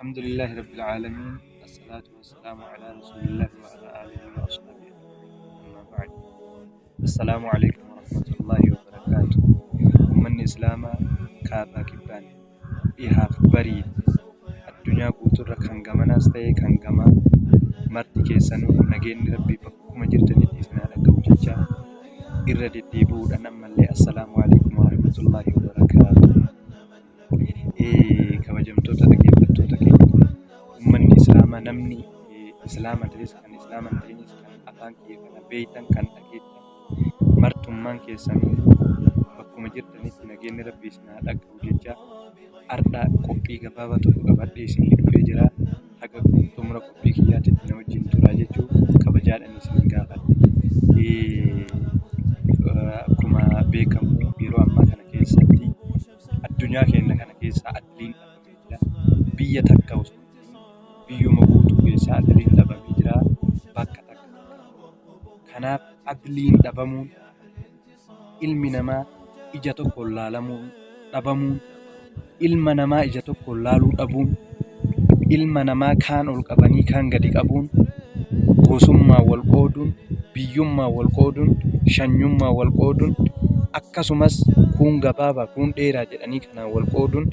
الحمد لله رب العالمين، الصلاة والسلام على رسول الله وعلى آله وأصحابه أما بعد. السلام عليكم ورحمة الله وبركاته. من إسلام كابا كبان إيهاف بري الدنيا قوتر كان غمنا استي كان غما مرتي كيسانو نجين ربي بكم جرتني تيسنا لكم جيجا إرد الديبو أنا ملي. السلام عليكم ورحمة الله وبركاته. كوجمتو تدقيقتو تكين من إسلام نمني إسلام درس كان إسلام درس كان أفان كي كان بيتان كان أكيد مرتم من كيسانو بكم جرتني نجين ربي سنا لكم جيجا أردا كوبي كبابا تبغى سني فجرا حاجة تمر كوبي كيات نوجين تراجعو كبجال أني سنجابا كما بيكم بيرو أما كان كيساتي الدنيا كأنها كان كيسا أدلين بيا تكاوس بيو مبوتو كيسا أدلين دبا بيجرا باكا تكا كناف أدلين دبامون ilmi namaa ija tokko laalamuun dhabamuun, ilma namaa ija tokko laaluu dhabuun, ilma namaa kaan ol qabanii kaan gadi qabuun, gosummaa wal qooduun, biyyummaa wal qooduun, shanyummaa wal qooduun, akkasumas kun gabaabaa kun dheeraa jedhanii kanaan wal qooduun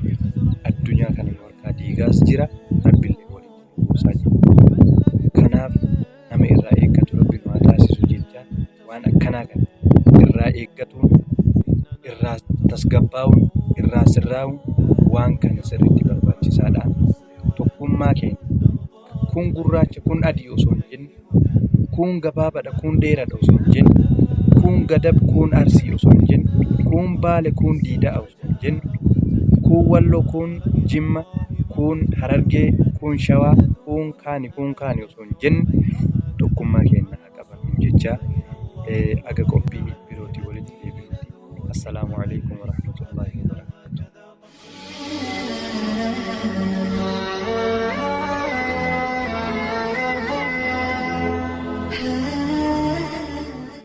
addunyaa kana harkaa diigaas jira. Rabbiillee waliin buusaa jira. Kanaaf nama irraa eeggatu Rabbi nu haa taasisu jecha waan akkanaa kana irraa eeggatuun, irraa tasgabbaa'uun, irraa sirraa'uun waan kana sirriitti barbaachisaadha. Tokkummaa keenya kun gurraacha kun adii osoo hin jenne, kun gabaabaadha kun dheeraadha osoo hin jenne, kun gadab kun arsii osoo hin jenne, kun baale kun diidaa osoo hin jenne, kun walloo kun jimma, kun harargee, kun shawaa, kun kaani osoo hin jenne tokkummaa keenya haa qabannu jecha aga qophii birootii walitti deebinutti. Assalaamu alaikum warahmatullahi wabarakatuh.